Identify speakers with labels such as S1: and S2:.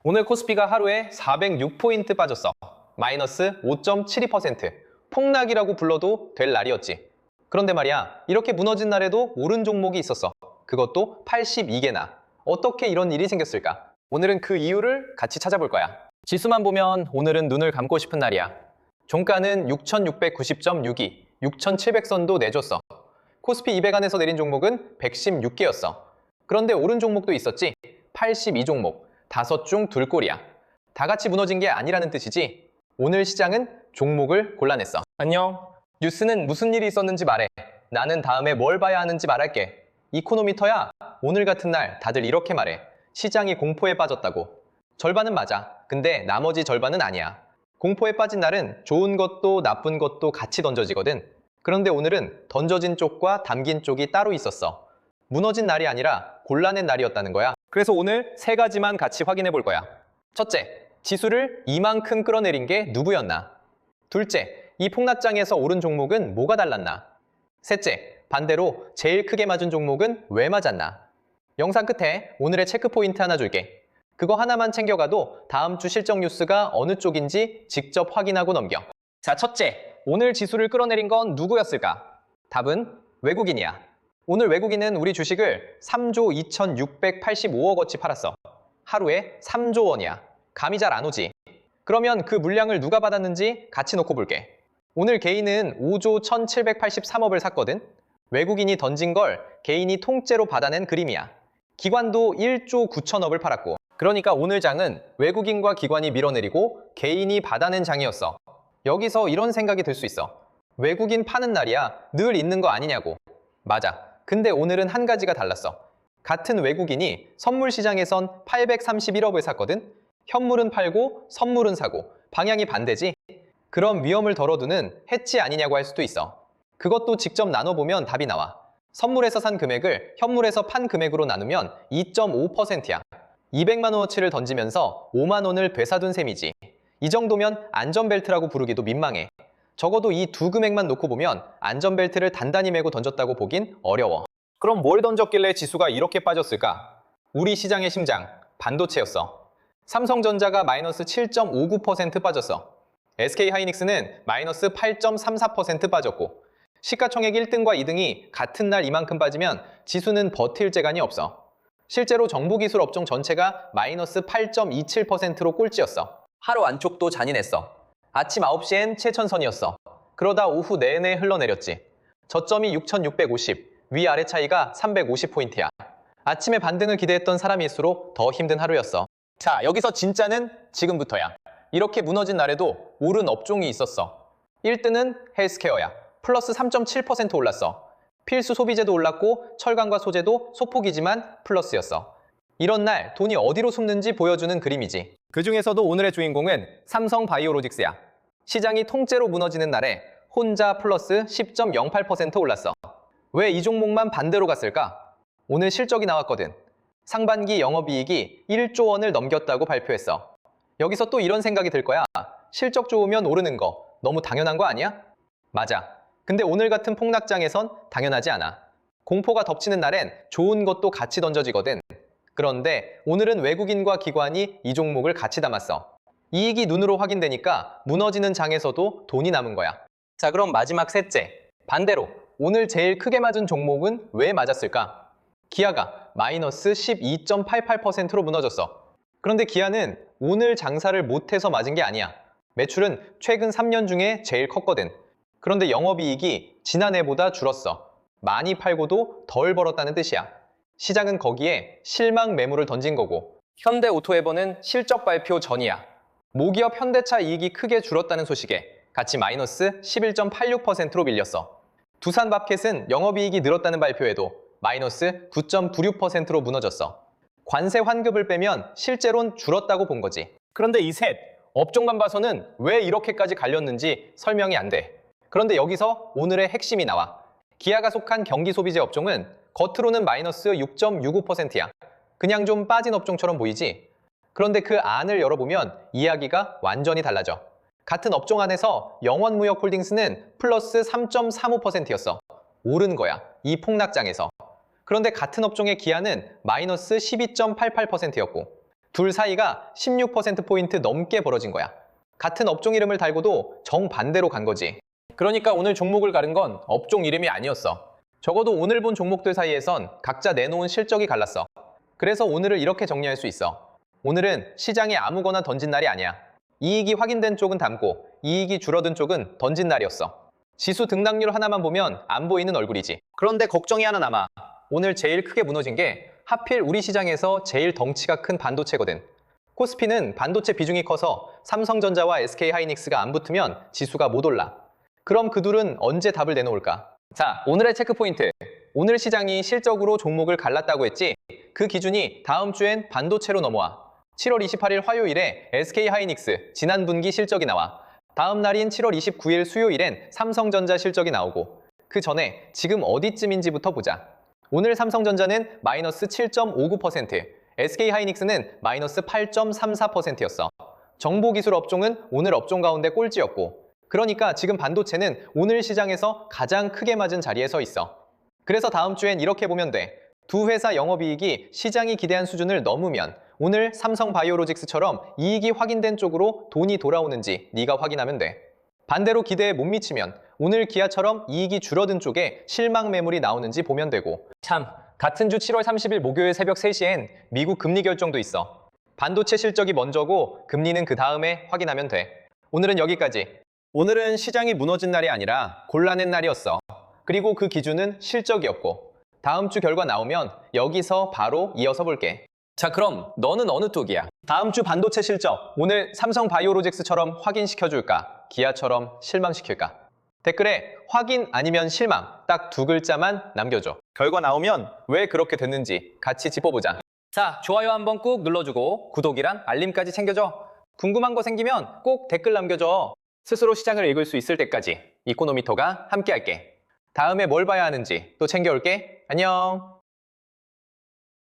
S1: 오늘 코스피가 하루에 406포인트 빠졌어. 마이너스 5.72%. 폭락이라고 불러도 될 날이었지. 그런데 말이야, 이렇게 무너진 날에도 오른 종목이 있었어. 그것도 82개나. 어떻게 이런 일이 생겼을까? 오늘은 그 이유를 같이 찾아볼 거야. 지수만 보면 오늘은 눈을 감고 싶은 날이야. 종가는 6690.62, 6700선도 내줬어. 코스피 200 안에서 내린 종목은 116개였어. 그런데 오른 종목도 있었지. 82종목, 5 중 2꼴이야. 다 같이 무너진 게 아니라는 뜻이지. 오늘 시장은 종목을 골라냈어. 안녕. 뉴스는 무슨 일이 있었는지 말해. 나는 다음에 뭘 봐야 하는지 말할게. 이코노미터야. 오늘 같은 날 다들 이렇게 말해. 시장이 공포에 빠졌다고. 절반은 맞아. 근데 나머지 절반은 아니야. 공포에 빠진 날은 좋은 것도 나쁜 것도 같이 던져지거든. 그런데 오늘은 던져진 쪽과 담긴 쪽이 따로 있었어. 무너진 날이 아니라 골라낸 날이었다는 거야. 그래서 오늘 3가지만 같이 확인해 볼 거야. 첫째, 지수를 이만큼 끌어내린 게 누구였나? 둘째, 이 폭락장에서 오른 종목은 뭐가 달랐나? 셋째, 반대로 제일 크게 맞은 종목은 왜 맞았나? 영상 끝에 오늘의 체크포인트 하나 줄게. 그거 하나만 챙겨가도 다음 주 실적 뉴스가 어느 쪽인지 직접 확인하고 넘겨. 자, 첫째, 오늘 지수를 끌어내린 건 누구였을까? 답은 외국인이야. 오늘 외국인은 우리 주식을 3조 2685억 원치 팔았어. 하루에 3조 원이야. 감이 잘 안 오지? 그러면 그 물량을 누가 받았는지 같이 놓고 볼게. 오늘 개인은 5조 1783억을 샀거든. 외국인이 던진 걸 개인이 통째로 받아낸 그림이야. 기관도 1조 9천억을 팔았고. 그러니까 오늘 장은 외국인과 기관이 밀어내리고 개인이 받아낸 장이었어. 여기서 이런 생각이 들 수 있어. 외국인 파는 날이야. 늘 있는 거 아니냐고. 맞아. 근데 오늘은 한 가지가 달랐어. 같은 외국인이 선물 시장에선 831억을 샀거든. 현물은 팔고 선물은 사고 방향이 반대지? 그럼 위험을 덜어두는 해치 아니냐고 할 수도 있어. 그것도 직접 나눠보면 답이 나와. 선물에서 산 금액을 현물에서 판 금액으로 나누면 2.5%야. 200만 원어치를 던지면서 5만 원을 되사둔 셈이지. 이 정도면 안전벨트라고 부르기도 민망해. 적어도 이 두 금액만 놓고 보면 안전벨트를 단단히 메고 던졌다고 보긴 어려워. 그럼 뭘 던졌길래 지수가 이렇게 빠졌을까? 우리 시장의 심장, 반도체였어. 삼성전자가 마이너스 7.59% 빠졌어. SK하이닉스는 마이너스 8.34% 빠졌고, 시가총액 1등과 2등이 같은 날 이만큼 빠지면 지수는 버틸 재간이 없어. 실제로 정보기술 업종 전체가 마이너스 8.27%로 꼴찌였어. 하루 안쪽도 잔인했어. 아침 9시엔 최천선이었어. 그러다 오후 내내 흘러내렸지. 저점이 6650, 위아래 차이가 350포인트야. 아침에 반등을 기대했던 사람일수록 더 힘든 하루였어. 자, 여기서 진짜는 지금부터야. 이렇게 무너진 날에도 오른 업종이 있었어. 1등은 헬스케어야. 플러스 3.7% 올랐어. 필수 소비재도 올랐고 철강과 소재도 소폭이지만 플러스였어. 이런 날 돈이 어디로 숨는지 보여주는 그림이지. 그 중에서도 오늘의 주인공은 삼성바이오로직스야. 시장이 통째로 무너지는 날에 혼자 플러스 10.08% 올랐어. 왜 이 종목만 반대로 갔을까? 오늘 실적이 나왔거든. 상반기 영업이익이 1조 원을 넘겼다고 발표했어. 여기서 또 이런 생각이 들 거야. 실적 좋으면 오르는 거 너무 당연한 거 아니야? 맞아. 근데 오늘 같은 폭락장에선 당연하지 않아. 공포가 덮치는 날엔 좋은 것도 같이 던져지거든. 그런데 오늘은 외국인과 기관이 이 종목을 같이 담았어. 이익이 눈으로 확인되니까 무너지는 장에서도 돈이 남은 거야. 자, 그럼 마지막 셋째. 반대로 오늘 제일 크게 맞은 종목은 왜 맞았을까? 기아가 마이너스 12.88%로 무너졌어. 그런데 기아는 오늘 장사를 못해서 맞은 게 아니야. 매출은 최근 3년 중에 제일 컸거든. 그런데 영업이익이 지난해보다 줄었어. 많이 팔고도 덜 벌었다는 뜻이야. 시장은 거기에 실망 매물을 던진 거고, 현대오토에버는 실적 발표 전이야. 모기업 현대차 이익이 크게 줄었다는 소식에 같이 마이너스 11.86%로 밀렸어. 두산마켓은 영업이익이 늘었다는 발표에도 마이너스 9.96%로 무너졌어. 관세 환급을 빼면 실제론 줄었다고 본 거지. 그런데 이 셋, 업종만 봐서는 왜 이렇게까지 갈렸는지 설명이 안 돼. 그런데 여기서 오늘의 핵심이 나와. 기아가 속한 경기소비재 업종은 겉으로는 마이너스 6.65%야. 그냥 좀 빠진 업종처럼 보이지? 그런데 그 안을 열어보면 이야기가 완전히 달라져. 같은 업종 안에서 영원무역홀딩스는 플러스 3.35%였어. 오른 거야, 이 폭락장에서. 그런데 같은 업종의 기아는 마이너스 12.88%였고 둘 사이가 16%포인트 넘게 벌어진 거야. 같은 업종 이름을 달고도 정반대로 간 거지. 그러니까 오늘 종목을 가른 건 업종 이름이 아니었어. 적어도 오늘 본 종목들 사이에선 각자 내놓은 실적이 갈랐어. 그래서 오늘을 이렇게 정리할 수 있어. 오늘은 시장에 아무거나 던진 날이 아니야. 이익이 확인된 쪽은 담고 이익이 줄어든 쪽은 던진 날이었어. 지수 등락률 하나만 보면 안 보이는 얼굴이지. 그런데 걱정이 하나 남아. 오늘 제일 크게 무너진 게 하필 우리 시장에서 제일 덩치가 큰 반도체거든. 코스피는 반도체 비중이 커서 삼성전자와 SK하이닉스가 안 붙으면 지수가 못 올라. 그럼 그 둘은 언제 답을 내놓을까? 자, 오늘의 체크포인트. 오늘 시장이 실적으로 종목을 갈랐다고 했지? 그 기준이 다음 주엔 반도체로 넘어와. 7월 28일 화요일에 SK하이닉스 지난 분기 실적이 나와. 다음 날인 7월 29일 수요일엔 삼성전자 실적이 나오고 그 전에 지금 어디쯤인지부터 보자. 오늘 삼성전자는 마이너스 7.59%, SK하이닉스는 마이너스 8.34%였어. 정보기술 업종은 오늘 업종 가운데 꼴찌였고 그러니까 지금 반도체는 오늘 시장에서 가장 크게 맞은 자리에 서 있어. 그래서 다음 주엔 이렇게 보면 돼. 두 회사 영업이익이 시장이 기대한 수준을 넘으면 오늘 삼성바이오로직스처럼 이익이 확인된 쪽으로 돈이 돌아오는지 네가 확인하면 돼. 반대로 기대에 못 미치면 오늘 기아처럼 이익이 줄어든 쪽에 실망 매물이 나오는지 보면 되고. 참, 같은 주 7월 30일 목요일 새벽 3시엔 미국 금리 결정도 있어. 반도체 실적이 먼저고 금리는 그 다음에 확인하면 돼. 오늘은 여기까지. 오늘은 시장이 무너진 날이 아니라 골라낸 날이었어. 그리고 그 기준은 실적이었고 다음 주 결과 나오면 여기서 바로 이어서 볼게. 자, 그럼 너는 어느 쪽이야? 다음 주 반도체 실적 오늘 삼성바이오로직스처럼 확인시켜줄까? 기아처럼 실망시킬까? 댓글에 확인 아니면 실망 딱 두 글자만 남겨줘. 결과 나오면 왜 그렇게 됐는지 같이 짚어보자. 자, 좋아요 한번 꾹 눌러주고 구독이랑 알림까지 챙겨줘. 궁금한 거 생기면 꼭 댓글 남겨줘. 스스로 시장을 읽을 수 있을 때까지 이코노미터가 함께할게. 다음에 뭘 봐야 하는지 또 챙겨올게. 안녕.